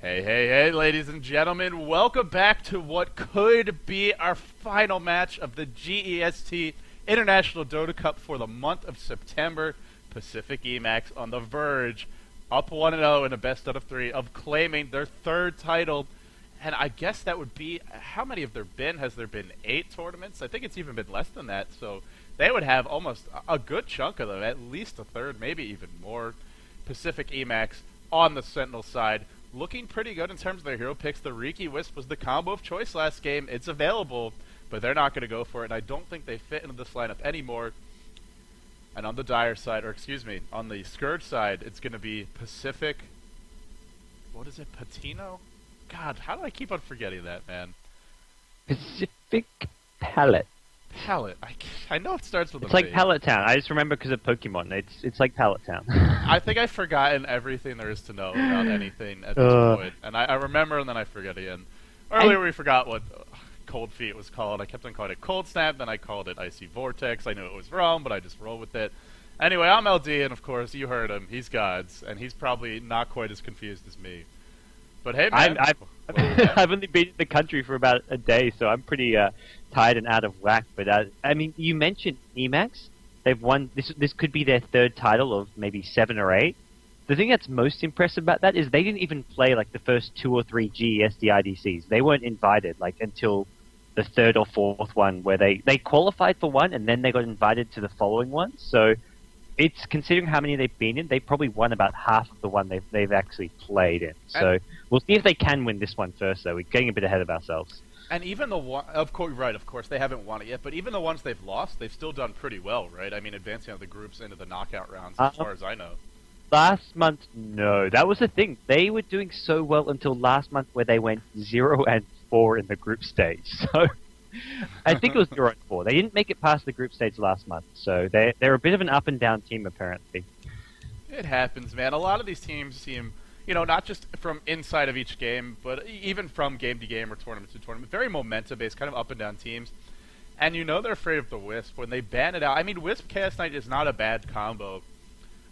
Hey, ladies and gentlemen, welcome back to what could be our final match of the GEST International Dota Cup for the month of September. Pacific.eMaxx on the verge, up 1-0 in a best out of 3 of claiming their third title. And I guess that would be, how many have there been? Has there been 8 tournaments? I think it's even been less than that, so they would have almost a good chunk of them, at least a third, maybe even more. Pacific.eMaxx on the Sentinel side, looking pretty good in terms of their hero picks. The Riki Wisp was the combo of choice last game. It's available, but they're not going to go for it, and I don't think they fit into this lineup anymore. And on the Dire side, or excuse me, on the Scourge side, it's going to be Pacific... What is it? Patino? God, how do I keep on forgetting that, man? Pacific.Palit. Pallet. I know it starts with a It's like P. Pallet Town. I just remember because of Pokemon. It's like Pallet Town. I think I've forgotten everything there is to know about anything at this point. And I remember and then I forget again. Earlier we forgot what Cold Feet was called. I kept on calling it Cold Snap, then I called it Icy Vortex. I knew it was wrong, but I just rolled with it. Anyway, I'm LD, and of course, you heard him. He's GoDz, and he's probably not quite as confused as me. But hey, man. I've only been in the country for about a day, so I'm pretty tired and out of whack. But I mean, you mentioned eMaxx. They've won. This could be their third title of maybe 7 or 8. The thing that's most impressive about that is they didn't even play like the first 2 or 3 GEST IDCs. They weren't invited like until the 3rd or 4th one, where they qualified for one and then they got invited to the following one. So it's, considering how many they've been in, they probably won about half of the one they've actually played in. So we'll see if they can win this one first, though. We're getting a bit ahead of ourselves. And even the one, of course, they haven't won it yet, but even the ones they've lost, they've still done pretty well, right? I mean, advancing out of the groups into the knockout rounds, as far as I know. Last month, no. That was the thing. They were doing so well until last month, where they went 0-4 in the group stage. So I think it was 0-4. They didn't make it past the group stage last month, so they're a bit of an up and down team, apparently. It happens, man. A lot of these teams seem, not just from inside of each game, but even from game to game or tournament to tournament, very momentum-based, kind of up and down teams. And they're afraid of the Wisp when they ban it out. I mean, Wisp Chaos Knight is not a bad combo.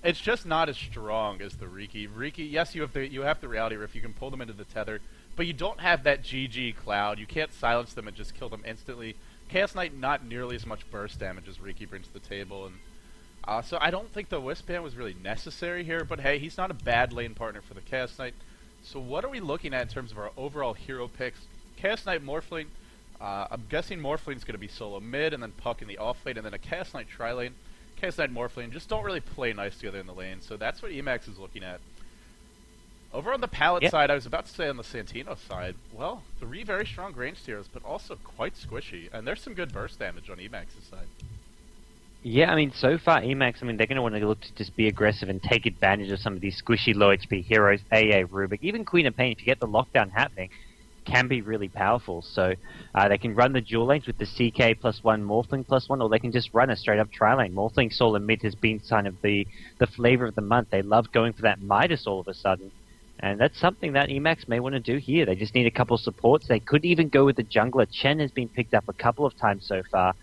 It's just not as strong as the Riki. Riki, yes, you have the Reality Rift. You can pull them into the tether, but you don't have that GG Cloud. You can't silence them and just kill them instantly. Chaos Knight, not nearly as much burst damage as Riki brings to the table, and so I don't think the Wisp ban was really necessary here, but hey, he's not a bad lane partner for the Chaos Knight. So what are we looking at in terms of our overall hero picks? Chaos Knight Morphling, I'm guessing Morphling's going to be solo mid, and then Puck in the off lane, and then a Chaos Knight tri-lane. Chaos Knight Morphling just don't really play nice together in the lane, so that's what eMaxx is looking at. Over on the Pallet side, I was about to say on the Santino side, well, 3 very strong ranged heroes, but also quite squishy, and there's some good burst damage on eMaxx's side. Yeah, I mean, so far, eMaxx, they're going to want to look to just be aggressive and take advantage of some of these squishy low HP heroes, AA, Rubik, even Queen of Pain. If you get the lockdown happening, can be really powerful. So they can run the dual lanes with the CK +1, Morphling +1, or they can just run a straight-up tri-lane. Morphling solo mid has been kind of the flavor of the month. They love going for that Midas all of a sudden. And that's something that eMaxx may want to do here. They just need a couple of supports. They could even go with the jungler. Chen has been picked up a couple of times so far.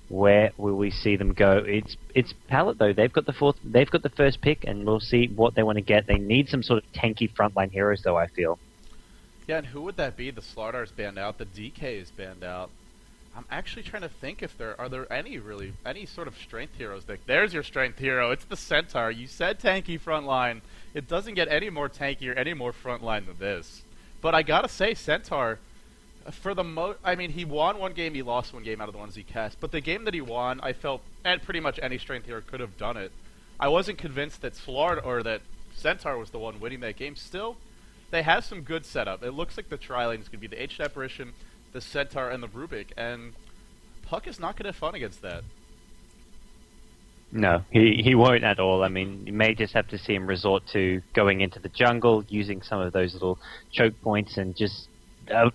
Where will we see them go? It's Pallet, though. They've got the first pick, and we'll see what they want to get. They need some sort of tanky frontline heroes, though, I feel. Yeah, and who would that be? The Slardar's banned out. The DK is banned out. I'm actually trying to think if there are any sort of strength heroes. There's your strength hero. It's the Centaur. You said tanky frontline. It doesn't get any more tanky or any more frontline than this. But I gotta say, Centaur, for the he won one game, he lost one game out of the ones he cast. But the game that he won, I felt, and pretty much any strength hero could have done it. I wasn't convinced that that Centaur was the one winning that game. Still, they have some good setup. It looks like the tri-lane is going to be the H Apparition, the Centaur, and the Rubik, and Puck is not going to have fun against that. No, he won't at all. I mean, you may just have to see him resort to going into the jungle, using some of those little choke points, and just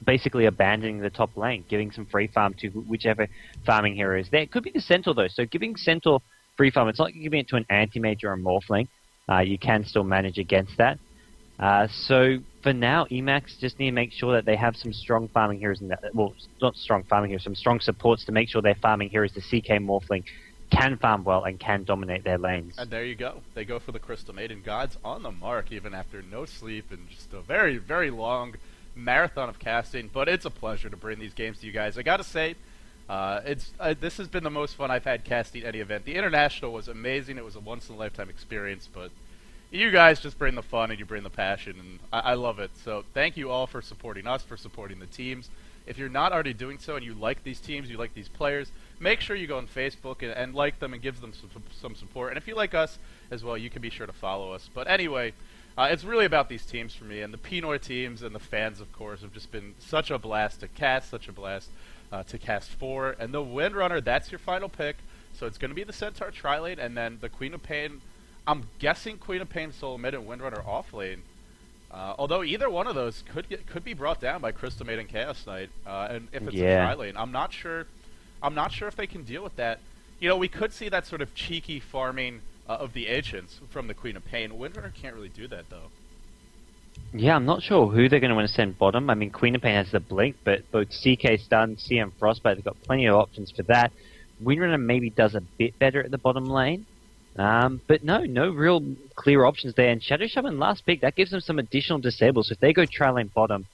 basically abandoning the top lane, giving some free farm to whichever farming hero is there. It could be the Centaur, though, so giving Centaur free farm, it's not like giving it to an anti-mage or a Morphling. You can still manage against that. So for now, eMaxx just need to make sure that they have some strong farming heroes in that. Well, not strong farming heroes, some strong supports to make sure their farming heroes, the CK Morphling, can farm well and can dominate their lanes. And there you go. They go for the Crystal Maiden. God's on the mark even after no sleep and just a very, very long marathon of casting. But it's a pleasure to bring these games to you guys. I gotta say, this has been the most fun I've had casting any event. The International was amazing. It was a once-in-a-lifetime experience, but you guys just bring the fun and you bring the passion, and I love it. So thank you all for supporting us, for supporting the teams. If you're not already doing so and you like these teams, you like these players, make sure you go on Facebook and like them and give them some support. And if you like us as well, you can be sure to follow us. But anyway, it's really about these teams for me. And the Pinoy teams and the fans, of course, have just been such a blast to cast, such a blast to cast for. And the Windrunner, that's your final pick. So it's going to be the Centaur tri-lane and then the Queen of Pain. I'm guessing Queen of Pain solo mid and Windrunner off lane. Although either one of those could be brought down by Crystal Maiden Chaos Knight, and if it's a tri-lane, I'm not sure if they can deal with that. You know, we could see that sort of cheeky farming of the Ancients from the Queen of Pain. Windrunner can't really do that though. Yeah, I'm not sure who they're going to want to send bottom. I mean, Queen of Pain has the blink, but both CK Stun, CM Frostbite, they've got plenty of options for that. Windrunner maybe does a bit better at the bottom lane. But no real clear options there. And Shadow Shaman last pick, that gives them some additional disables. So if they go tri-lane bottom,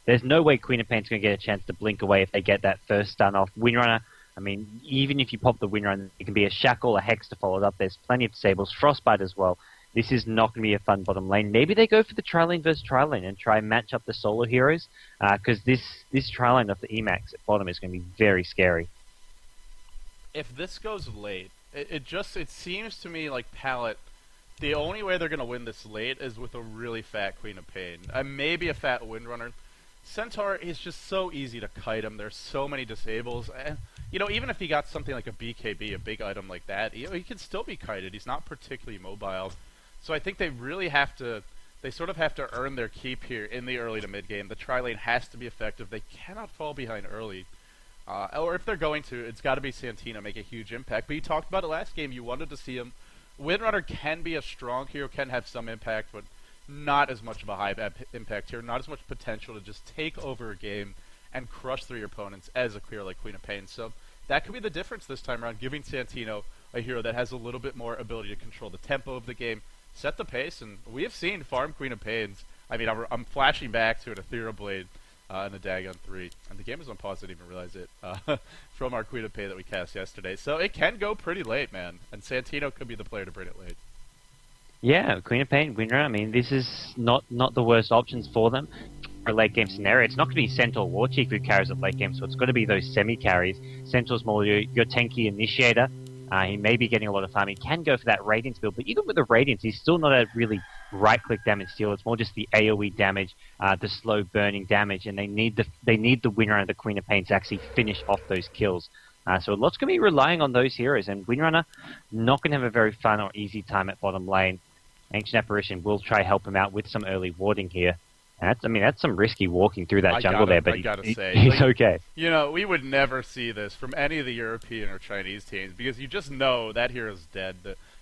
there's no way Queen of Pain's going to get a chance to blink away if they get that first stun off. Windrunner, I mean, even if you pop the Windrunner, it can be a Shackle, a Hex to follow it up. There's plenty of disables. Frostbite as well. This is not going to be a fun bottom lane. Maybe they go for the tri-lane versus tri-lane and try and match up the solo heroes, because this tri-lane of the EMAXX at bottom is going to be very scary. If this goes late, it seems to me like Palit, the only way they're going to win this late is with a really fat Queen of Pain. Maybe a fat Windrunner. Centaur is just so easy to kite him. There's so many disables. And, you know, even if he got something like a BKB, a big item like that, you know, he can still be kited. He's not particularly mobile. So I think they really have to, they sort of have to earn their keep here in the early to mid game. The tri-lane has to be effective. They cannot fall behind early. Or if they're going to, it's got to be Santino, make a huge impact. But you talked about it last game. You wanted to see him. Windrunner can be a strong hero, can have some impact, but not as much of a high impact here. Not as much potential to just take over a game and crush through your opponents as a clear like Queen of Pain. So that could be the difference this time around, giving Santino a hero that has a little bit more ability to control the tempo of the game, set the pace, and we have seen farm Queen of Pains. I mean, I'm flashing back to an Ethereal Blade and a Dagon 3, and the game is on pause, I didn't even realize it, from our Queen of Pain that we cast yesterday. So it can go pretty late, man, and Santino could be the player to bring it late. Yeah, Queen of Pain, Windrunner, I mean, this is not the worst options for them for a late game scenario. It's not going to be Centaur Warchief who carries at late game, so it's got to be those semi-carries. Centaur's more your tanky initiator. He may be getting a lot of farm. He can go for that Radiance build, but even with the Radiance, he's still not a really right-click damage deal. It's more just the AoE damage, the slow burning damage, and they need the Windrunner and the Queen of Pain to actually finish off those kills. So a lot's going to be relying on those heroes, and Windrunner not going to have a very fun or easy time at bottom lane. Ancient Apparition will try help him out with some early warding here. That's some risky walking through that jungle there, but he's like, okay. You know, we would never see this from any of the European or Chinese teams because you just know that hero's dead.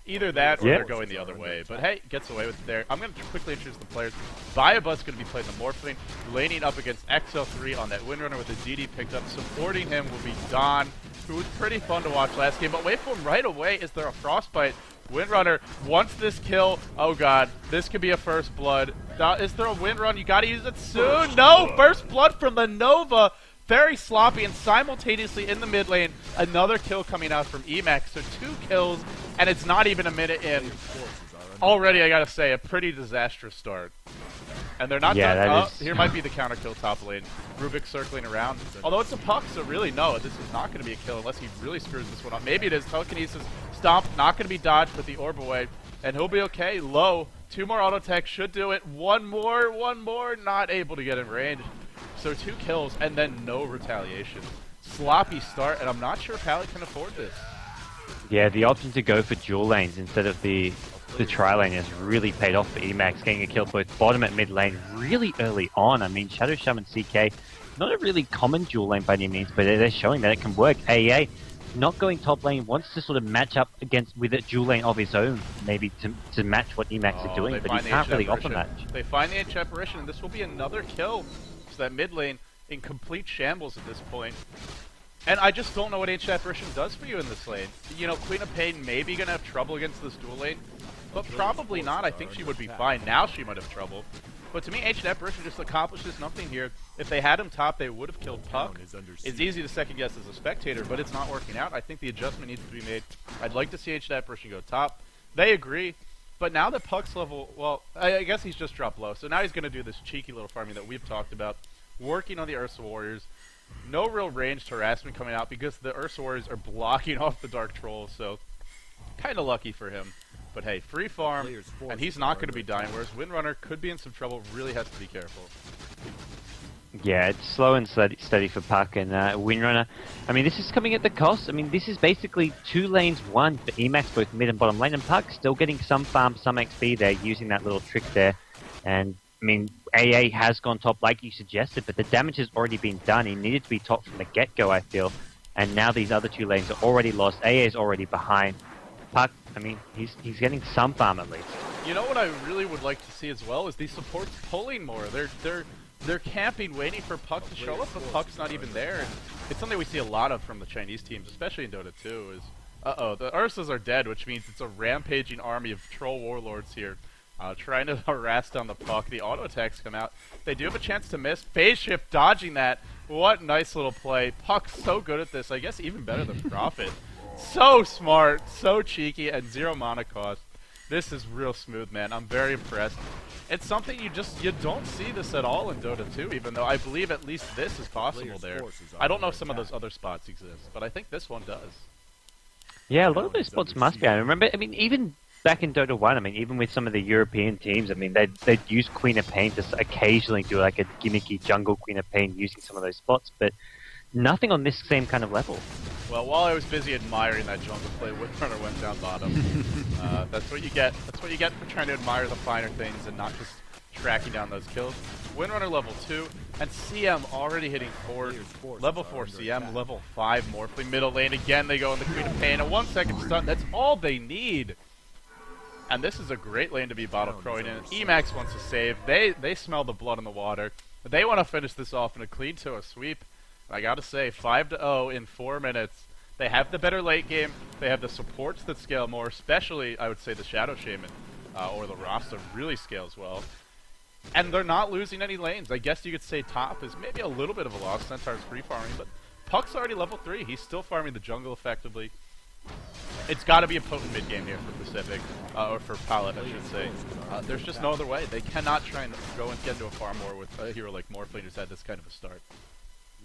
Either that or they're going the other way. But hey, gets away with it there. I'm going to quickly introduce the players. Viabus going to be playing the Morphling, laning up against XL3 on that Windrunner with the GD picked up. Supporting him will be Don, who was pretty fun to watch last game. But wait for him right away. Is there a Frostbite? Windrunner wants this kill. Oh god, this could be a first blood. Is there a Windrun? You gotta use it soon. No, first blood from the Nova. Very sloppy, and simultaneously in the mid lane, another kill coming out from EMAXX. So 2 kills, and it's not even a minute in. Already, I gotta say, a pretty disastrous start. And they're not done. Here might be the counter kill top lane. Rubik circling around. Although it's a puck, so really no, this is not going to be a kill unless he really screws this one up. Maybe it is. Telekinesis stomp, not going to be dodged with the orb away. And he'll be okay. Low. 2 more auto tech should do it. One more, not able to get in range. So 2 kills and then no retaliation. Sloppy start, and I'm not sure if Palit can afford this. Yeah, the option to go for dual lanes instead of the tri-lane has really paid off for EMAXX, getting a kill both bottom and mid lane really early on. I mean, Shadow Shaman CK, not a really common dual lane by any means, but they're showing that it can work. AEA, not going top lane, wants to sort of match up with a dual lane of his own, maybe to match what EMAXX are doing, but he can't really offer much. They find the Ancient Apparition, and this will be another kill. So that mid lane in complete shambles at this point. And I just don't know what H apparition does for you in this lane. You know, Queen of Pain may be gonna have trouble against this dual lane, but probably not. I think she would be fine. Now she might have trouble. But to me, Ancient Apparition just accomplishes nothing here. If they had him top, they would have killed Puck. It's easy to second guess as a spectator, but it's not working out. I think the adjustment needs to be made. I'd like to see Ancient Apparition go top. They agree. But now that Puck's level, well, I guess he's just dropped low. So now he's going to do this cheeky little farming that we've talked about, working on the Ursa Warriors. No real ranged harassment coming out because the Ursa Warriors are blocking off the Dark Trolls, so kind of lucky for him. But hey, free farm, and he's not going to be dying, whereas Windrunner could be in some trouble, really has to be careful. Yeah, it's slow and steady for Puck and Windrunner. I mean, this is coming at the cost. I mean, this is basically 2 lanes won for Emax, both mid and bottom lane, and Puck still getting some farm, some XP there, using that little trick there. And, I mean, AA has gone top like you suggested, but the damage has already been done. He needed to be top from the get-go, I feel. And now these other 2 lanes are already lost. AA is already behind. Puck, I mean, he's getting some farm at least. You know what I really would like to see as well is these supports pulling more. They're camping, waiting for Puck to show up, but Puck's not even there. And it's something we see a lot of from the Chinese teams, especially in Dota 2, is, the Ursas are dead, which means it's a rampaging army of troll warlords here, trying to harass down the Puck. The auto attacks come out. They do have a chance to miss. Phase shift dodging that. What nice little play. Puck's so good at this, I guess even better than Prophet. So smart, so cheeky, and 0 mana cost. This is real smooth, man. I'm very impressed. It's something you don't see this at all in Dota 2, even though I believe at least this is possible there. I don't know if some of those other spots exist, but I think this one does. Yeah, a lot of those spots must be. I remember, I mean, even back in Dota 1, I mean, even with some of the European teams, I mean, they'd use Queen of Pain to occasionally do like a gimmicky jungle Queen of Pain using some of those spots, but nothing on this same kind of level. Well, while I was busy admiring that jungle play, Windrunner went down bottom. That's what you get. That's what you get for trying to admire the finer things and not just tracking down those kills. Windrunner level 2, and CM already hitting 4. Level 4 CM, level 5 Morphling. Middle lane again, they go in the Queen of Pain. A 1-second stun, that's all they need. And this is a great lane to be bottle crowing in. Emax wants to save. They smell the blood in the water. They want to finish this off in a clean to a sweep. I gotta say, 5-0 in 4 minutes. They have the better late game. They have the supports that scale more, especially, I would say, the Shadow Shaman or the Rasta really scales well. And they're not losing any lanes. I guess you could say top is maybe a little bit of a loss. Centaur's free farming, but Puck's already level 3. He's still farming the jungle effectively. It's got to be a potent mid game here for Pacific, or for Palit, I should say. There's just no other way. They cannot try and go and get into a farm war with a hero like Morphling who's had this kind of a start.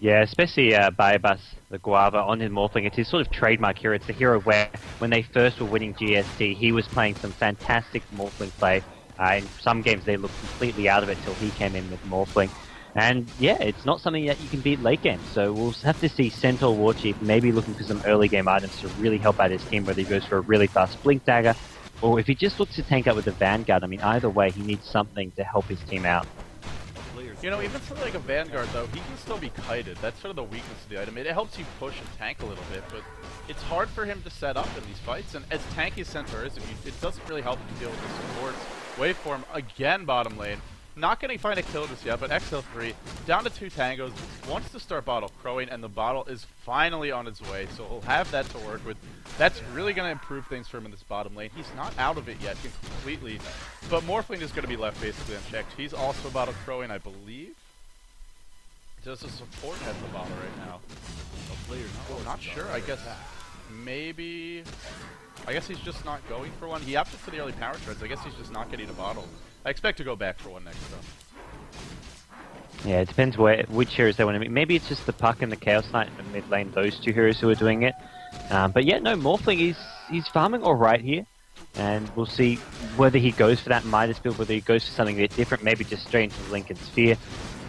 Yeah, especially Baibas, the Guava, on his Morphling. It's his sort of trademark hero. It's the hero where, when they first were winning GST, he was playing some fantastic Morphling play. In some games, they looked completely out of it till he came in with Morphling. And yeah, it's not something that you can beat late game. So we'll have to see Centaur Warchief maybe looking for some early game items to really help out his team, whether he goes for a really fast Blink Dagger, or if he just looks to tank up with the Vanguard. I mean, either way, he needs something to help his team out. You know, even something like a Vanguard, though, he can still be kited. That's sort of the weakness of the item. It helps you push and tank a little bit, but it's hard for him to set up in these fights. And as tanky as Centaur is, it doesn't really help him deal with the supports. Waveform, again, bottom lane. Not going to find a kill just yet, but XL3, down to 2 tangos, wants to start bottle crowing, and the bottle is finally on its way, so he'll have that to work with. That's really going to improve things for him in this bottom lane. He's not out of it yet completely, but Morphling is going to be left basically unchecked. He's also bottle crowing, I believe. Does the support have the bottle right now? I'm not sure. I guess maybe... I guess he's just not going for one. He opted for the early power treads. I guess he's just not getting a bottle. I expect to go back for one next though. Yeah, it depends which heroes they want to meet. Maybe it's just the Puck and the Chaos Knight in the mid lane, those 2 heroes who are doing it. But yeah, no, Morphling, he's farming alright here. And we'll see whether he goes for that Midas build, whether he goes for something a bit different, maybe just straight into Lincoln Sphere.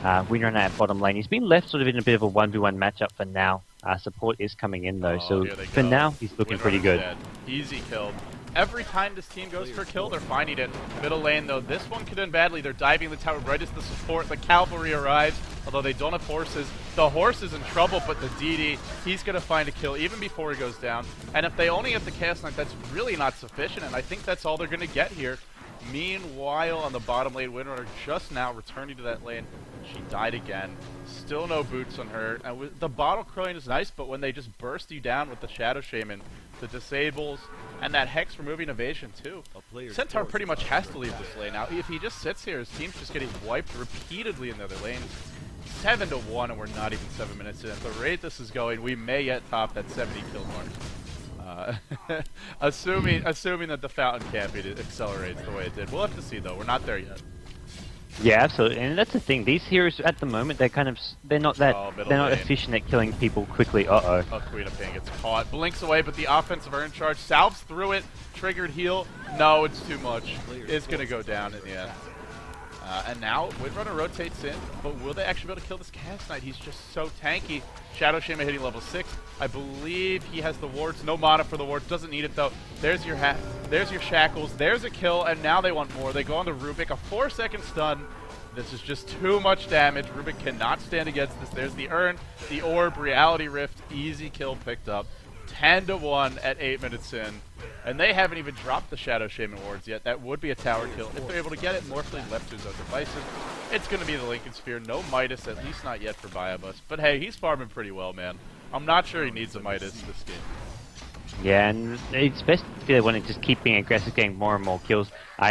Windrunner at bottom lane. He's been left sort of in a bit of a 1v1 matchup for now. Support is coming in though, so for now, he's looking pretty good. Dead. Easy killed. Every time this team goes for a kill, they're finding it. Middle lane, though, this one could end badly. They're diving the tower right as the support. The cavalry arrives, although they don't have horses. The horse is in trouble, but the DD, he's going to find a kill even before he goes down. And if they only get the Chaos Knight, that's really not sufficient, and I think that's all they're going to get here. Meanwhile, on the bottom lane, Windrunner just now returning to that lane. She died again. Still no boots on her. And the bottle crowing is nice, but when they just burst you down with the Shadow Shaman, the disables, and that Hex removing evasion too. Centaur pretty much has to leave this lane now. If he just sits here, his team's just getting wiped repeatedly in the other lanes. 7-1, and we're not even 7 minutes in. At the rate this is going, we may yet top that 70 kill mark. Assuming that the fountain camping accelerates the way it did. We'll have to see though. We're not there yet. Yeah, absolutely, and that's the thing. These heroes at the moment, they're not efficient at killing people quickly. Oh, Queen of Pain gets caught, blinks away, but the offensive are in charge. Salves through it, triggered heal. No, it's too much. It's gonna go down in the end. And now Windrunner rotates in, but will they actually be able to kill this Cast Knight? He's just so tanky. Shadow Shaman hitting level 6. I believe he has the wards. No mana for the wards. Doesn't need it though. There's your hat. There's your shackles. There's a kill, and now they want more. They go on the Rubik. A 4-second stun. This is just too much damage. Rubik cannot stand against this. There's the urn, the orb, reality rift. Easy kill picked up. 10-1 at 8 minutes in. And they haven't even dropped the Shadow Shaman wards yet. That would be a tower kill. If they're able to get it, Morphling left to his own devices. It's going to be the Lincoln Sphere. No Midas, at least not yet for Biobus. But hey, he's farming pretty well, man. I'm not sure he needs a Midas this game. yeah, and it's best if they want to just keep being aggressive, getting more and more kills.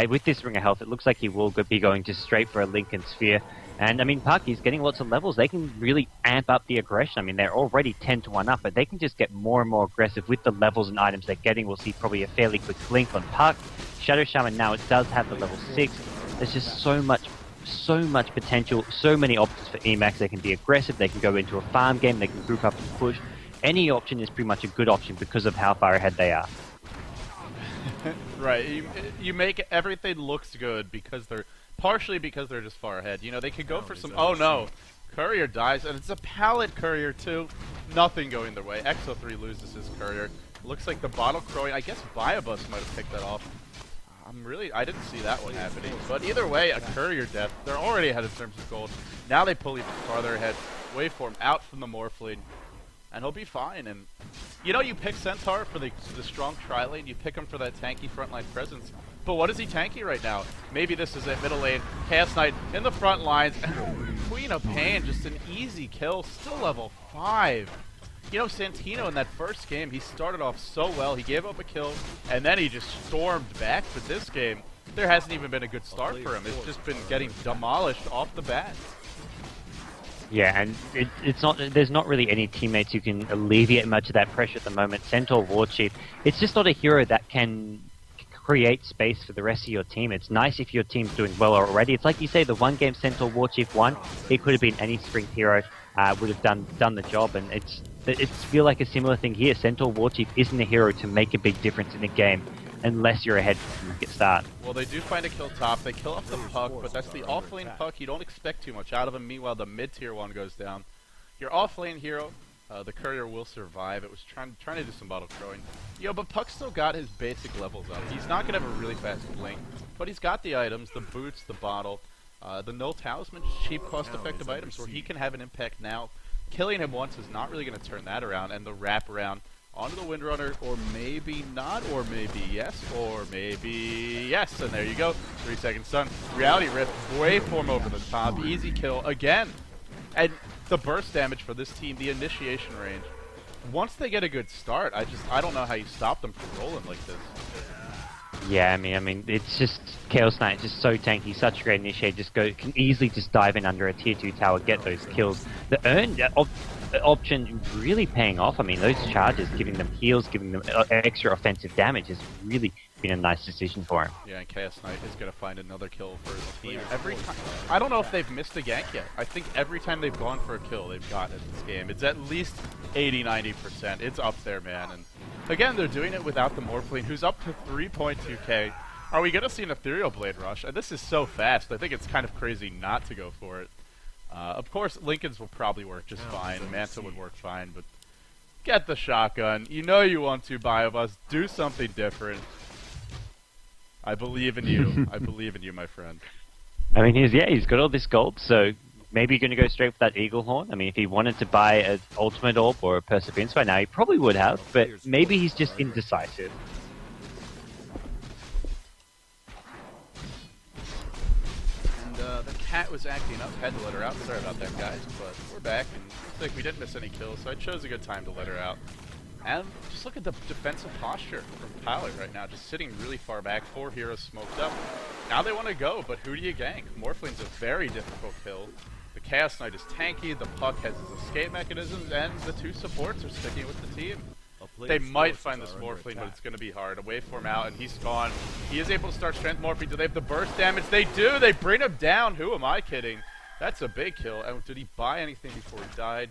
With this Ring of Health, it looks like he will be going just straight for a Lincoln Sphere. And, I mean, Parky's getting lots of levels. They can really amp up the aggression. I mean, they're already 10-1 up, but they can just get more and more aggressive with the levels and items they're getting. We'll see probably a fairly quick blink on Park. Shadow Shaman now, it does have the level 6. There's just so much potential, so many options for eMaxx. They can be aggressive, they can go into a farm game, they can group up and push. Any option is pretty much a good option because of how far ahead they are. Right, you make everything looks good because they're... Partially because they're just far ahead. You know, they could go for some... Oh no! Courier dies, and it's a Palit Courier too. Nothing going their way. Exo3 loses his Courier. Looks like the bottle crowing... I guess Biobus might have picked that off. I didn't see that one happening. But either way, a Courier death. They're already ahead in terms of gold. Now they pull even farther ahead. Waveform out from the Morphling. And he'll be fine. And you know, you pick Centaur for the strong tri-lane. You pick him for that tanky frontline presence. But what is he tanky right now? Maybe this is it, middle lane. Chaos Knight in the front lines. And Queen of Pain, just an easy kill. Still level 5. You know, Santino in that first game, he started off so well. He gave up a kill, and then he just stormed back. But this game, there hasn't even been a good start for him. It's just been getting demolished off the bat. Yeah, and it's not. There's not really any teammates who can alleviate much of that pressure at the moment. Centaur Warchief, it's just not a hero that can create space for the rest of your team. It's nice if your team's doing well already. It's like you say, the one game Centaur Warchief won, it could have been any spring hero would have done the job, and it's feel like a similar thing here. Centaur Warchief isn't a hero to make a big difference in a game unless you're ahead from the start. Well, they do find a kill top. They kill off the Puck, but that's the off-lane Puck. You don't expect too much out of him. Meanwhile, the mid-tier one goes down. Your off-lane hero, the Courier, will survive. It was trying to do some bottle throwing. Yo, but Puck still got his basic levels up. He's not going to have a really fast blink, but he's got the items, the boots, the bottle, the Null Talisman, cheap, cost-effective items where he can have an impact now. Killing him once is not really going to turn that around, and the wrap around onto the Windrunner, or maybe not, or maybe yes, or maybe yes, and there you go. 3-second stun. Reality Rift, waveform over the top, easy kill again. And the burst damage for this team, the initiation range. Once they get a good start, I don't know how you stop them from rolling like this. Yeah, I mean, it's just Chaos Knight, just so tanky, such a great initiate. Can easily just dive in under a tier 2 tower, get those kills. The earn option really paying off. I mean, those charges, giving them heals, giving them extra offensive damage, has really been a nice decision for him. Yeah, and Chaos Knight is going to find another kill for his team every time. I don't know if they've missed a gank yet. I think every time they've gone for a kill, they've gotten it in this game. It's at least 80-90%. It's up there, man. And again, they're doing it without the Morphling, who's up to 3.2k. Are we going to see an Ethereal Blade Rush? And this is so fast. I think it's kind of crazy not to go for it. Of course, Lincoln's will probably work just fine. Manta would work fine, but get the shotgun. You know you want to, Biobus. Do something different. I believe in you. I believe in you, my friend. I mean, he's got all this gold, so maybe you're going to go straight for that Eagle Horn. I mean, if he wanted to buy an Ultimate Orb or a Perseverance by now, he probably would have, but maybe he's just indecisive. cat was acting up. Had to let her out. Sorry about that, guys. But we're back, and looks like we didn't miss any kills, so I chose a good time to let her out. And just look at the defensive posture from Pacific right now, just sitting really far back. 4 heroes smoked up. Now they want to go, but who do you gank? Morphling's a very difficult kill. The Chaos Knight is tanky, the Puck has his escape mechanisms, and the 2 supports are sticking with the team. They might find this Morphling, but it's going to be hard. A waveform out, and he's gone. He is able to start Strength Morphing. Do they have the burst damage? They do! They bring him down! Who am I kidding? That's a big kill. And did he buy anything before he died?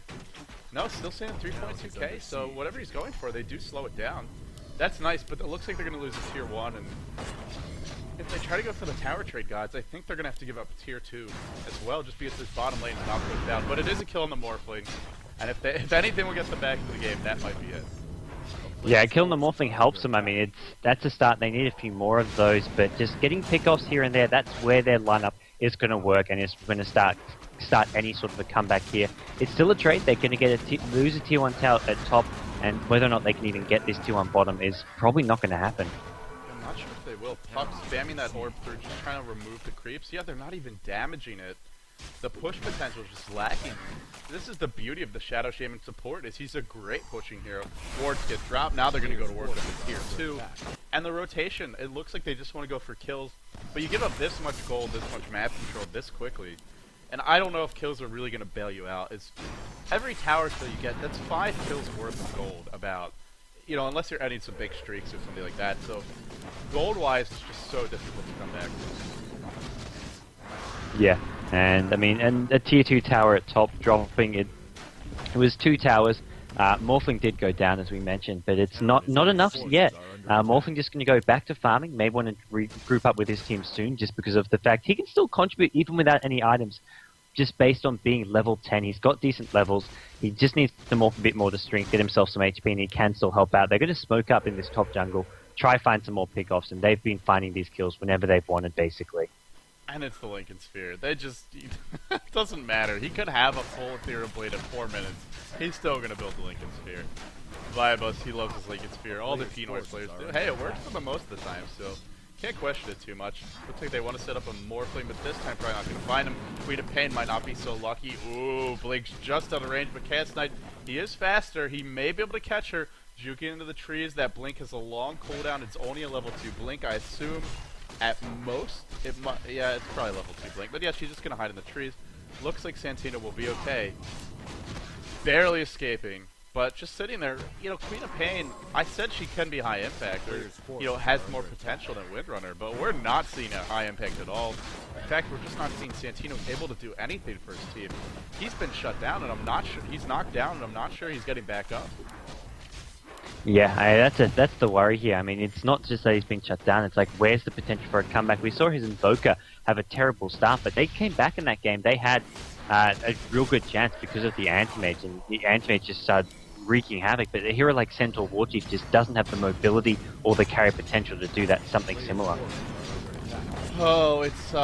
No, still saying 3.2k, so whatever he's going for, they do slow it down. That's nice, but it looks like they're going to lose a tier 1, and if they try to go for the tower trade, gods, I think they're going to have to give up tier 2 as well, just because this bottom lane is not pushed down. But it is a kill on the Morphling, and if anything will get them back into the game, that might be it. Yeah, killing the Morphling helps them. I mean, that's a start. They need a few more of those, but just getting pickoffs here and there, that's where their lineup is going to work, and it's going to start any sort of a comeback here. It's still a trade. They're going to lose a tier 1 tower at top, and whether or not they can even get this tier 1 bottom is probably not going to happen. I'm not sure if they will. Puck spamming that orb through, just trying to remove the creeps. Yeah, they're not even damaging it. The push potential is just lacking. This is the beauty of the Shadow Shaman support, is he's a great pushing hero. Wards get dropped, now they're going to go to work with the tier 2. And the rotation, it looks like they just want to go for kills. But you give up this much gold, this much map control this quickly. And I don't know if kills are really going to bail you out. It's every tower kill you get, that's 5 kills worth of gold about. You know, unless you're adding some big streaks or something like that. So, gold-wise, it's just so difficult to come back. Yeah, and I mean, and a tier 2 tower at top dropping it. It was 2 towers. Morphling did go down, as we mentioned, but it's not enough yet. Morphling just going to go back to farming. May want to regroup up with his team soon, just because of the fact he can still contribute even without any items, just based on being level 10. He's got decent levels. He just needs to morph a bit more to strength, get himself some HP, and he can still help out. They're going to smoke up in this top jungle, try find some more pickoffs, and they've been finding these kills whenever they've wanted, basically. And it's the Lincoln Sphere. They just... it doesn't matter. He could have a full Ethereal Blade in 4 minutes. He's still going to build the Lincoln Sphere. Viabus, he loves his Lincoln Sphere. All the Pinoy players do. Hey, it works for them most of the time, so... can't question it too much. Looks like they want to set up a Morphling, but this time probably not going to find him. Queen of Pain might not be so lucky. Ooh, Blink's just out of range, but Chaos Knight, he is faster. He may be able to catch her. Juking into the trees. That Blink has a long cooldown. It's only a level 2 Blink, I assume. At most, it might, yeah, it's probably level 2 Blink. But yeah, she's just going to hide in the trees. Looks like Santino will be okay. Barely escaping. But just sitting there, you know, Queen of Pain, I said she can be high impact, or, you know, has more potential than Windrunner, but we're not seeing a high impact at all. In fact, we're just not seeing Santino able to do anything for his team. He's been shut down, and I'm not sure, he's knocked down, and I'm not sure he's getting back up. Yeah, that's the worry here. I mean, it's not just that he's been shut down, it's like, where's the potential for a comeback? We saw his Invoker have a terrible start, but they came back in that game. They had a real good chance because of the Anti-Mage, and the Anti-Mage just started wreaking havoc, but a hero like Centaur Warchief just doesn't have the mobility or the carry potential to do that, something similar. Oh, it's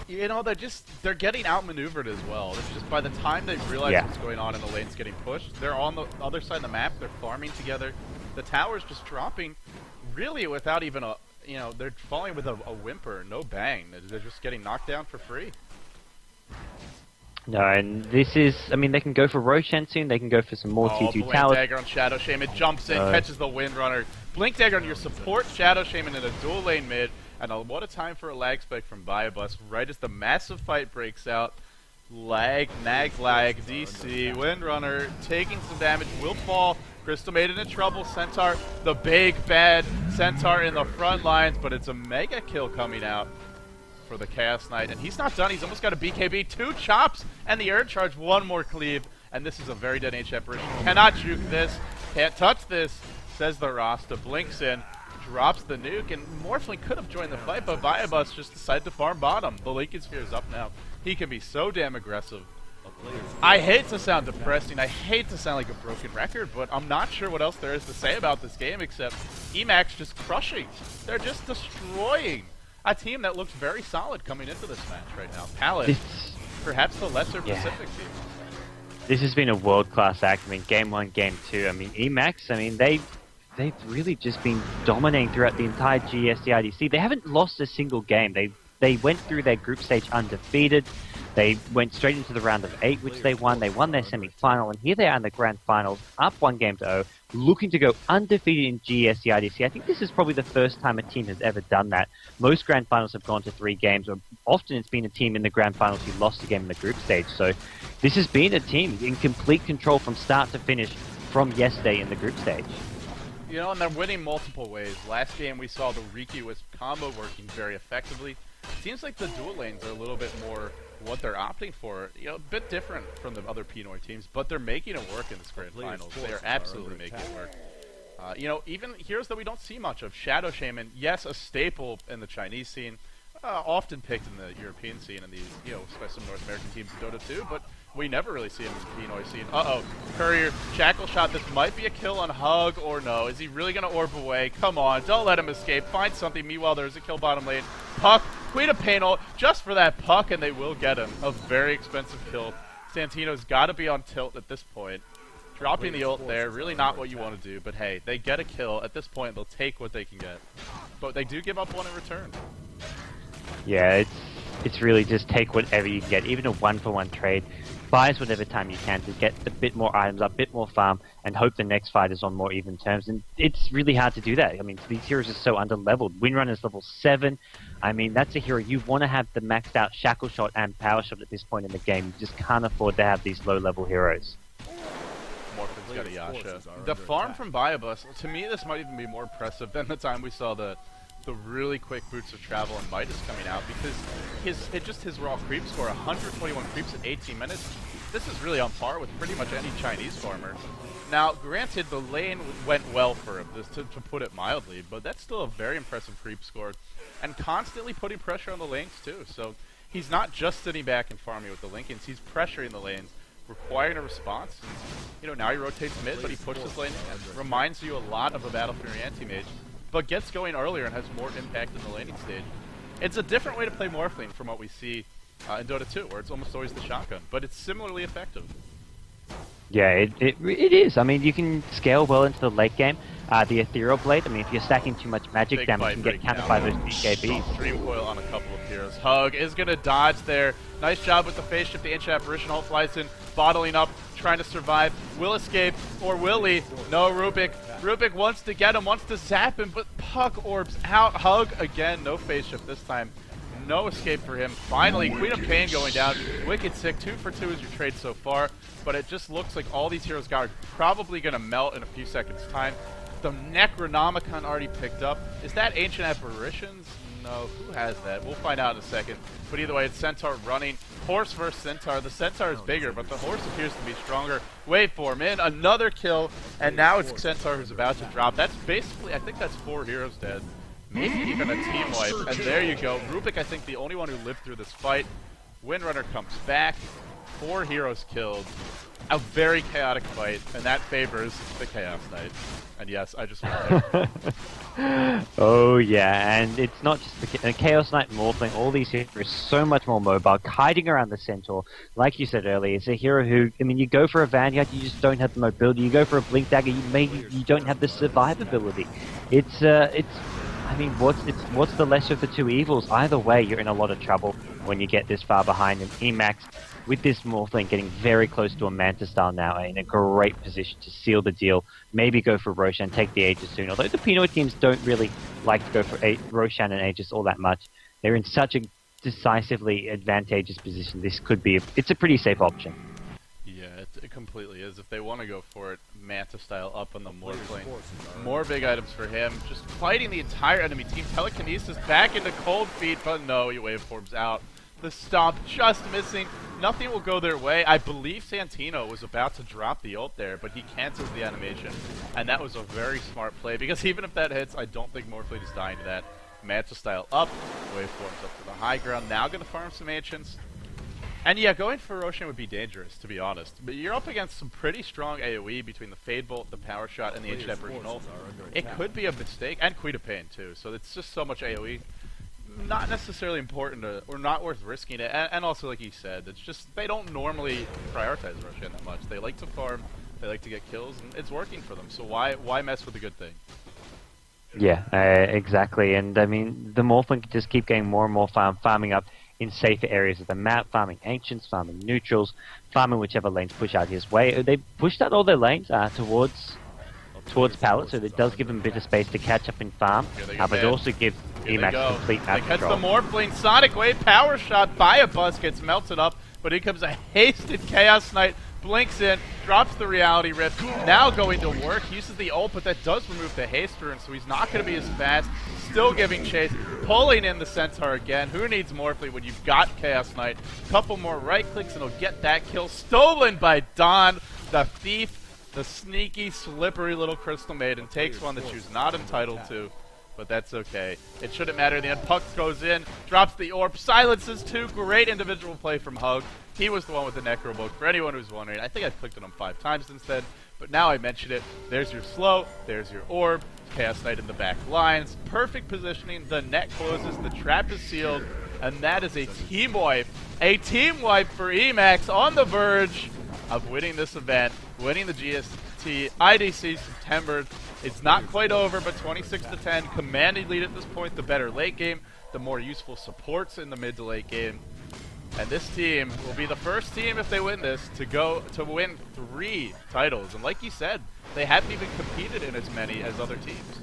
you know, they're getting outmaneuvered as well. It's just by the time they realize what's going on and the lane's getting pushed, they're on the other side of the map, they're farming together. The tower's just dropping really without even a, you know, they're falling with a whimper, no bang. They're just getting knocked down for free. No, and this is, I mean, they can go for Roshan soon, they can go for some more T2 Blink towers. Dagger on Shadow Shaman, jumps in, catches the Windrunner. Blink Dagger on your support Shadow Shaman in a dual lane mid, and what a time for a lag spike from Viabus, right as the massive fight breaks out. Lag, nag, lag, DC, Windrunner taking some damage, will fall. Crystal Maiden in trouble, Centaur, the big bad Centaur in the front lines, but it's a mega kill coming out for the Chaos Knight, and he's not done. He's almost got a BKB, 2 chops, and the Urge Charge, 1 more cleave, and this is a very dead H apparition. Cannot juke this, can't touch this, says the Rasta. Blinks in, drops the nuke, and Morphling could have joined the fight, but Viabus just decided to farm bottom. The Lincoln Sphere is up now. He can be so damn aggressive. I hate to sound depressing, I hate to sound like a broken record, but I'm not sure what else there is to say about this game except eMaxx just crushing. They're just destroying a team that looks very solid coming into this match right now. Palit, perhaps the lesser Pacific team. This has been a world-class act. I mean, Game 1, Game 2, I mean, eMaxx, I mean, they've really just been dominating throughout the entire GST IDC. They haven't lost a single game. They've They went through their group stage undefeated. They went straight into the round of 8, which they won. They won their semi-final, and here they are in the grand finals, up 1-0, looking to go undefeated in GES IDC. I think this is probably the first time a team has ever done that. Most grand finals have gone to 3 games, or often it's been a team in the grand finals who lost a game in the group stage. So this has been a team in complete control from start to finish from yesterday in the group stage. You know, and they're winning multiple ways. Last game we saw the Riki Wisp combo working very effectively. Seems like the dual lanes are a little bit more what they're opting for, you know, a bit different from the other Pinoy teams, but they're making it work in this grand finals. They are absolutely making it work. You know, even heroes that we don't see much of, Shadow Shaman, yes, a staple in the Chinese scene, often picked in the European scene and the, you know, especially North American teams in Dota 2, but we never really see him in the Pinoy scene. Uh-oh, Courier, Shackle Shot, this might be a kill on Hug or no. Is he really going to orb away? Come on, don't let him escape. Find something. Meanwhile, there's a kill bottom lane. Puck, Queen of Pain ult, just for that Puck, and they will get him. A very expensive kill. Santino's got to be on tilt at this point. Dropping the ult there, really not what you want to do, but hey, they get a kill. At this point, they'll take what they can get. But they do give up one in return. Yeah, it's really just take whatever you can get, even a 1-for-1 trade. Buy us whatever time you can to get a bit more items up, a bit more farm, and hope the next fight is on more even terms. And it's really hard to do that. I mean, these heroes are so under-leveled. Windrunner's level 7. I mean, that's a hero. You want to have the maxed out Shackle Shot and Power Shot at this point in the game. You just can't afford to have these low-level heroes. Morphin's got a Yasha. The farm from Biobus, to me, this might even be more impressive than the time we saw the really quick Boots of Travel and Midas coming out, because his raw creep score, 121 creeps in 18 minutes, this is really on par with pretty much any Chinese farmer. Now, granted, the lane went well for him, to put it mildly, but that's still a very impressive creep score, and constantly putting pressure on the lanes too, so he's not just sitting back and farming with the Lincolns, he's pressuring the lanes, requiring a response. You know, now he rotates mid, but he pushes lane and reminds you a lot of a Battle Fury anti-mage, but gets going earlier and has more impact in the laning stage. It's a different way to play Morphling from what we see in Dota 2, where it's almost always the shotgun, but it's similarly effective. Yeah, it is. I mean, you can scale well into the late game. The Ethereal Blade, I mean, if you're stacking too much magic Big damage, you can get countered by those BKBs. Dream Coil on a couple of heroes. Hug is going to dodge there. Nice job with the phase shift. The Ancient Apparition ult flies in, bottling up, trying to survive. Will escape, or will he? No, Rubik. Rubik wants to get him, wants to zap him, but Puck orbs out. Hug again, no phase shift this time. No escape for him. Finally, Queen of Pain going down. Wicked sick. 2 for 2 is your trade so far, but it just looks like all these heroes are probably going to melt in a few seconds' time. The Necronomicon already picked up. Is that Ancient Apparitions? No, who has that? We'll find out in a second. But either way, it's Centaur running. Horse versus Centaur. The Centaur is bigger, but the Horse appears to be stronger. Waveform in, another kill, and now it's Centaur who's about to drop. That's basically, I think that's 4 heroes dead. Maybe even a team wipe. And there you go. Rubik, I think, the only one who lived through this fight. Windrunner comes back. 4 heroes killed. A very chaotic fight, and that favors the Chaos Knight. And yes, I just went there. Oh yeah, and it's not just the Chaos Knight Morphling, all these heroes are so much more mobile, kiting around the Centaur. Like you said earlier, it's a hero who, I mean, you go for a Vanguard, you just don't have the mobility. You go for a Blink Dagger, you don't have the survivability. I mean, what's the lesser of the two evils? Either way, you're in a lot of trouble when you get this far behind. And eMaxx, with this Morphling getting very close to a Manta style now, in a great position to seal the deal. Maybe go for Roshan, take the Aegis soon. Although the Pinoy teams don't really like to go for Roshan and Aegis all that much. They're in such a decisively advantageous position. This could be, it's a pretty safe option. Yeah, it completely is. If they want to go for it, Manta style up on the Morphling. More big items for him. Just fighting the entire enemy team. Telekinesis back into Cold Feet, but no, he waveforms out. The Stomp just missing. Nothing will go their way. I believe Santino was about to drop the ult there, but he cancels the animation. And that was a very smart play, because even if that hits, I don't think Morphling is dying to that. Manta style up. Waveforms up to the high ground. Now going to farm some Ancients. And yeah, going for Roshan would be dangerous, to be honest. But you're up against some pretty strong AoE between the Fade Bolt, the Power Shot, and the Ancient Apparition ult. It could be a mistake, and Queen of Pain too, so it's just so much AoE. Not necessarily important to, or not worth risking it, and also like you said, it's just, they don't normally prioritize Roshan that much. They like to farm, they like to get kills, and it's working for them, so why mess with a good thing? Yeah, exactly. And I mean, the Morphling can just keep getting more and more farming up in safer areas of the map, farming ancients, farming neutrals, farming whichever lanes push out his way. They pushed out all their lanes towards Palit, so it does give them a bit of space to catch up and farm, but it also gives eMaxx complete map They catch the control. Morphling. Sonic Wave power shot by a bus gets melted up, but here comes a hasted Chaos Knight. Blinks in, drops the Reality Rift, now going to work, uses the ult, but that does remove the haste rune, so he's not going to be as fast, still giving chase, pulling in the Centaur again. Who needs Morphling when you've got Chaos Knight? Couple more right clicks and he'll get that kill, stolen by Dawn, the thief, the sneaky, slippery little Crystal Maiden, takes one that she was not entitled to. But that's okay. It shouldn't matter. The end. Puck goes in, drops the orb, silences two. Great individual play from Hug. He was the one with the Necro Book. For anyone who's wondering, I think I've clicked on him 5 times since then. But now I mention it. There's your slow. There's your orb. Chaos Knight in the back lines. Perfect positioning. The net closes. The trap is sealed. And that is a team wipe. A team wipe for eMaxx on the verge of winning this event. Winning the GST IDC September. It's not quite over, but 26-10, commanding lead at this point. The better late game, the more useful supports in the mid to late game. And this team will be the first team, if they win this, to win 3 titles. And like you said, they haven't even competed in as many as other teams.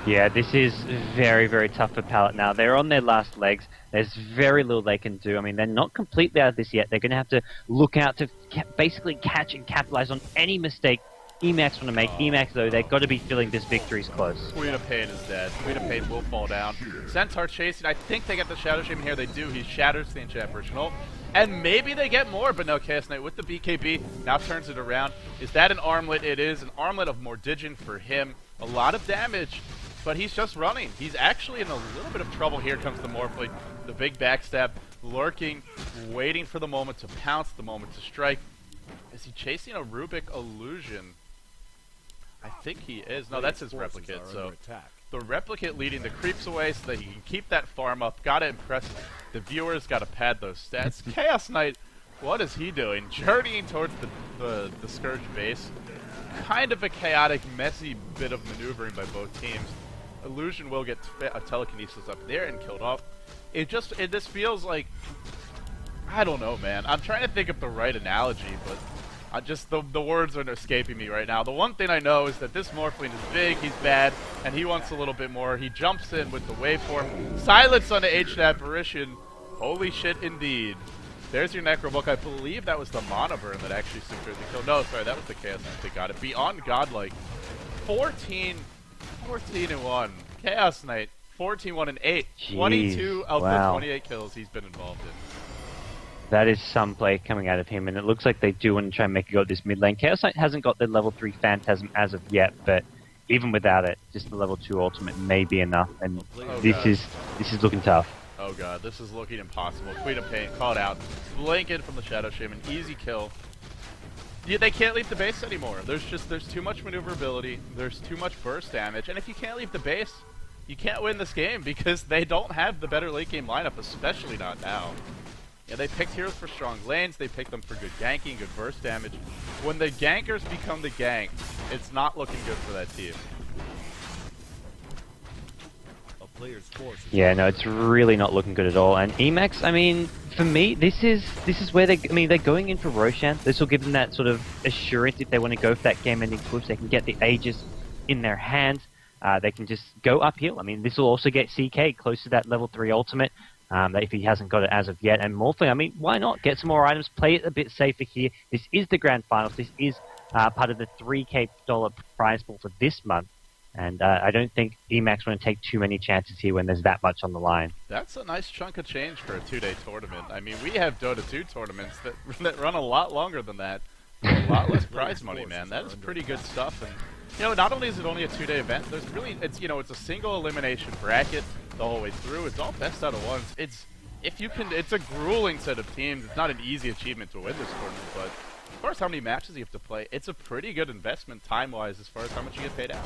Yeah, this is very, very tough for Palit now. They're on their last legs. There's very little they can do. I mean, they're not completely out of this yet. They're going to have to look out to basically catch and capitalize on any mistake eMaxx want to make. eMaxx, though, they've got to be feeling this victory's close. Queen of Pain is dead. Queen of Pain will fall down. Centaur chasing. I think they get the Shadow Shaman here. They do. He shatters the enchant personal. And maybe they get more, but no, Chaos Knight with the BKB now turns it around. Is that an armlet? It is an armlet of Mordigion for him. A lot of damage, but he's just running. He's actually in a little bit of trouble. Here comes the Morphling. The big backstab, lurking, waiting for the moment to pounce, the moment to strike. Is he chasing a Rubik illusion? I think he is. No, that's his replicate. So the replicate leading the creeps away so that he can keep that farm up. Gotta impress the viewers. Gotta pad those stats. Chaos Knight, what is he doing? Journeying towards the Scourge base. Kind of a chaotic, messy bit of maneuvering by both teams. Illusion will get a telekinesis up there and killed off. This feels like, I don't know, man. I'm trying to think of the right analogy, but the words are escaping me right now. The one thing I know is that this Morphling is big, he's bad, and he wants a little bit more. He jumps in with the waveform. Silence on the Ancient Apparition. Holy shit, indeed. There's your Necrobook. I believe that was the Mana Burn that actually secured the kill. No, sorry, that was the Chaos Knight that got it. Beyond Godlike. 14-1. Chaos Knight. 14-1-8. 22 of the 28 kills he's been involved in. That is some play coming out of him, and it looks like they do want to try and make a go at this mid lane. Chaos Knight hasn't got the level 3 Phantasm as of yet, but even without it, just the level 2 ultimate may be enough, and this is looking tough. Oh god, this is looking impossible. Queen of Pain called out. Blanket from the Shadow Shaman, easy kill. Yeah, they can't leave the base anymore. There's too much maneuverability, there's too much burst damage, and if you can't leave the base, you can't win this game because they don't have the better late game lineup, especially not now. Yeah, they picked heroes for strong lanes, they picked them for good ganking, good burst damage. When the gankers become the gank, it's not looking good for that team. Yeah, no, it's really not looking good at all. And eMaxx, I mean, for me, this is where they're going in for Roshan. This will give them that sort of assurance if they want to go for that game-ending push. They can get the Aegis in their hands. They can just go uphill. I mean, this will also get CK close to that level 3 ultimate. If he hasn't got it as of yet. And Morphling, I mean, why not? Get some more items, play it a bit safer here. This is the Grand Finals. This is part of the $3K prize pool for this month. And I don't think eMaxx want to take too many chances here when there's that much on the line. That's a nice chunk of change for a 2-day tournament. I mean, we have Dota 2 tournaments that run a lot longer than that. A lot less prize money, man. That is pretty good stuff. And you know, not only is it only a 2-day event, there's really, it's a single elimination bracket the whole way through. It's all best out of ones. It's a grueling set of teams. It's not an easy achievement to win this tournament, but as far as how many matches you have to play, it's a pretty good investment time-wise as far as how much you get paid out.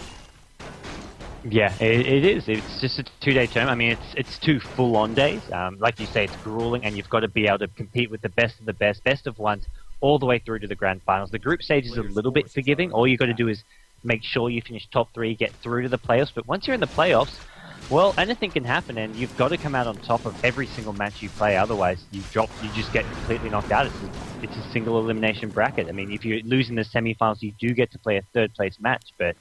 Yeah, it is. It's just a 2-day term. I mean, it's 2 full-on days. Like you say, it's grueling, and you've got to be able to compete with the best of the best of ones, all the way through to the Grand Finals. The group stage is a little bit forgiving. All you got to do is make sure you finish top 3, get through to the playoffs. But once you're in the playoffs, well, anything can happen, and you've got to come out on top of every single match you play. Otherwise, you just get completely knocked out. It's a single elimination bracket. I mean, if you lose in the semifinals, you do get to play a third place match, but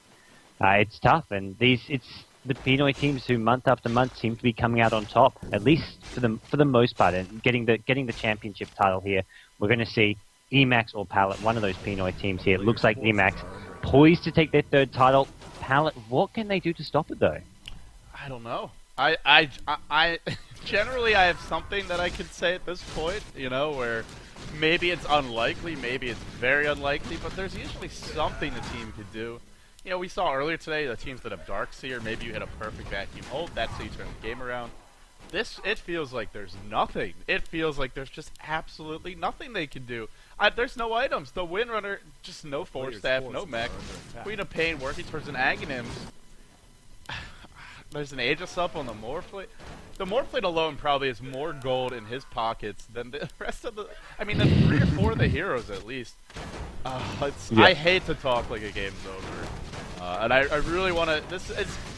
it's tough. And it's the Pinoy teams who month after month seem to be coming out on top, at least for the most part, and getting the championship title here. We're going to see eMaxx or Palit, one of those Pinoy teams here. It looks like eMaxx poised to take their third title. Palit, what can they do to stop it though? I don't know. I generally I have something that I could say at this point, where maybe it's unlikely, maybe it's very unlikely, but there's usually something the team could do. We saw earlier today the teams that have Dark Seer, maybe you hit a perfect vacuum hold, that's how you turn the game around. It feels like there's nothing. It feels like there's just absolutely nothing they can do. There's no items. The Windrunner, just no Force Staff, no mech. Queen of Pain working towards an Aghanim. There's an Aegis up on the Morphblade. The Morphblade alone probably has more gold in his pockets than the rest of the... I mean, than 3 or 4 of the heroes at least. I hate to talk like a game's over. And I really want to...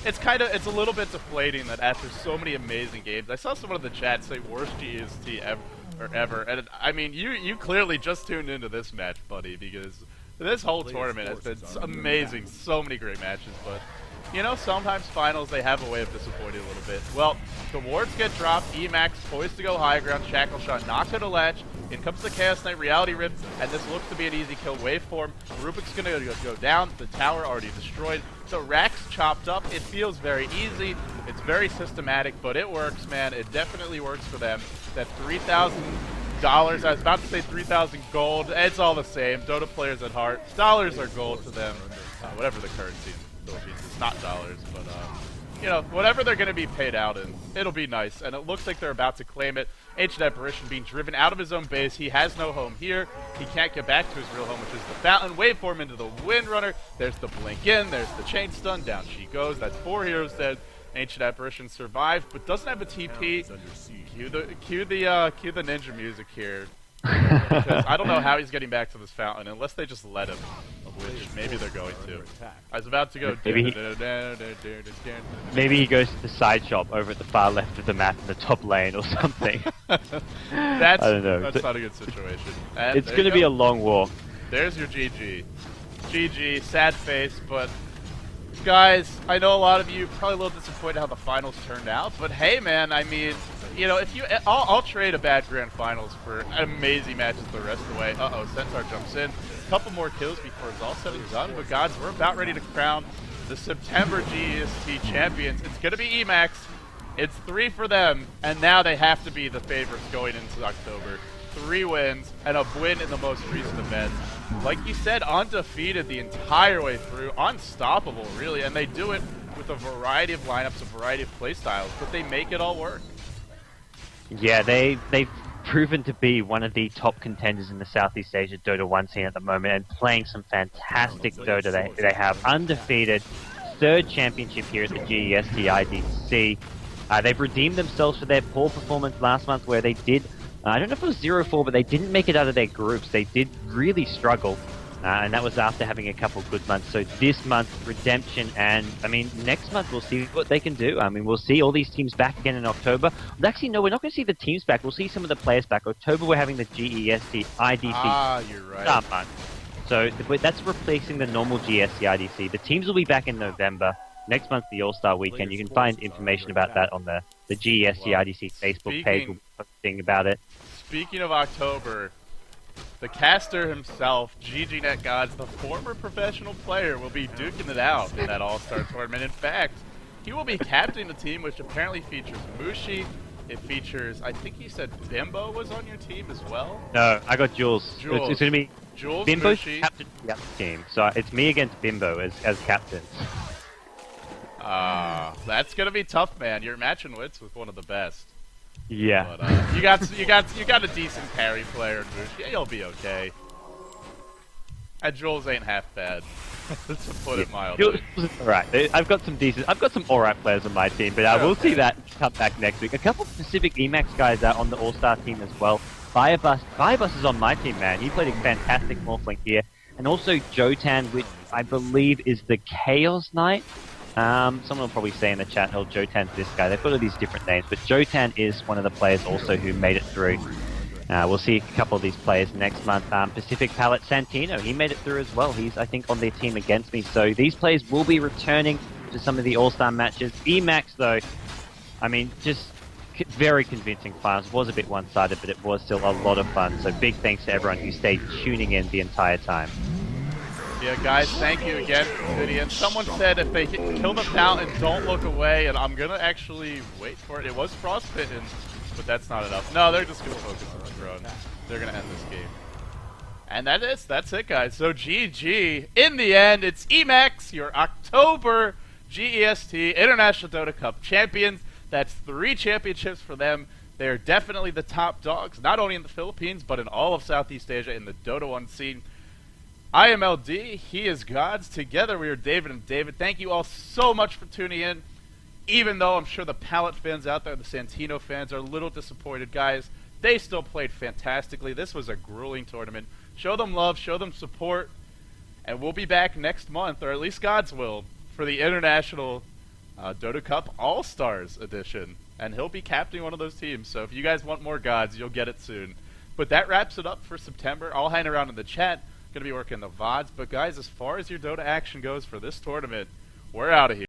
It's a little bit deflating that after so many amazing games... I saw someone in the chat say worst GEST ever. And I mean, you clearly just tuned into this match, buddy, because this whole tournament has been amazing. So many great matches, but... sometimes finals, they have a way of disappointing a little bit. Well, the wards get dropped, eMaxx poised to go high ground, Shackle Shot not going to latch. In comes the Chaos Knight, Reality Rip, and this looks to be an easy kill waveform. Rubik's going to go down, the tower already destroyed. The Rack's chopped up, it feels very easy, it's very systematic, but it works, man. It definitely works for them. That $3,000, I was about to say 3,000 gold, it's all the same. Dota players at heart, dollars are gold to them, whatever the currency is. Philippines. It's not dollars, but whatever they're going to be paid out in, it'll be nice. And it looks like they're about to claim it. Ancient Apparition being driven out of his own base. He has no home here. He can't get back to his real home, which is the Fountain. Waveform into the Windrunner. There's the Blink in. There's the Chain Stun. Down she goes. That's 4 heroes dead. Ancient Apparition survived, but doesn't have a TP. Cue the ninja music here. Because I don't know how he's getting back to this Fountain unless they just let him, which maybe they're going to. I was about to go. Maybe he goes to the side shop over at the far left of the map in the top lane or something. I don't know. That's not a good situation. And it's going to be a long walk. There's your GG. GG, sad face, but guys, I know a lot of you probably a little disappointed how the finals turned out, but hey, man, I mean, I'll trade a bad grand finals for amazing matches the rest of the way. Centaur jumps in. A couple more kills before it's all said and done, but gods, we're about ready to crown the September GEST champions. It's gonna be eMaxx. It's 3 for them, and now they have to be the favorites going into October. 3 wins and a win in the most recent event. Like you said, undefeated the entire way through, unstoppable really, and they do it with a variety of lineups, a variety of playstyles, but they make it all work. Yeah, they've proven to be one of the top contenders in the Southeast Asia Dota 1 scene at the moment, and playing some fantastic Dota. They have undefeated, 3rd championship here at the GEST IDC. They've redeemed themselves for their poor performance last month where they did, I don't know if it was 0-4, but they didn't make it out of their groups. They did really struggle, and that was after having a couple good months. So this month, redemption, and I mean, next month we'll see what they can do. I mean, we'll see all these teams back again in October. Well, actually, no, we're not going to see the teams back. We'll see some of the players back. October, we're having the GEST IDC you're right. start month. So that's replacing the normal GEST IDC. The teams will be back in November. Next month, the All-Star Weekend. You can find information about that on the GEST IDC Facebook page. We'll be posting about it. Speaking of October, the caster himself, GGnet Gods, the former professional player, will be duking it out in that All-Star tournament. In fact, he will be captaining the team, which apparently features Mushi. It features, I think he said Bimbo was on your team as well? No, I got Jules. It's going to be Jules, Bimbo's Mushi. captain of the other team, so it's me against Bimbo as captains. That's going to be tough, man. You're matching wits with one of the best. Yeah. But, you got a decent carry player in Mushi. Yeah, you'll be okay. And Jules ain't half bad, to put it mildly. Alright, I've got some alright players on my team, but we'll see that come back next week. A couple of Pacific.eMaxx guys are on the All-Star team as well. Firebus is on my team, man. He played a fantastic Morphling here. and also Jotan, which I believe is the Chaos Knight. Someone will probably say in the chat, oh, Jotan's this guy. They've got all these different names, but Jotan is one of the players also who made it through. We'll see a couple of these players next month. Pacific.Palit Santino, he made it through as well. He's, I think, on their team against me. So these players will be returning to some of the All-Star matches. eMaxx, though, I mean, just very convincing finals. Was a bit one-sided, but it was still a lot of fun. So big thanks to everyone who stayed tuning in the entire time. Yeah, guys, thank you again for tuning in. Someone said if they kill the fountain, don't look away, and I'm going to actually wait for it. It was frostbitten, but that's not enough. No, they're just going to focus on the drone. They're going to end this game. And that's it, guys. So GG. In the end, it's eMaxx, your October GEST International Dota Cup champions. That's 3 championships for them. They're definitely the top dogs, not only in the Philippines, but in all of Southeast Asia in the Dota 1 scene. I am LD, he is GoDz. Together we are David and David. Thank you all so much for tuning in. Even though I'm sure the Palit fans out there, the Santino fans, are a little disappointed, guys. They still played fantastically. This was a grueling tournament. Show them love, show them support, and we'll be back next month, or at least GoDz will, for the International Dota Cup All-Stars edition. And he'll be captaining one of those teams, so if you guys want more GoDz, you'll get it soon. But that wraps it up for September. I'll hang around in the chat. Going to be working the VODs. But guys, as far as your Dota action goes for this tournament, we're out of here.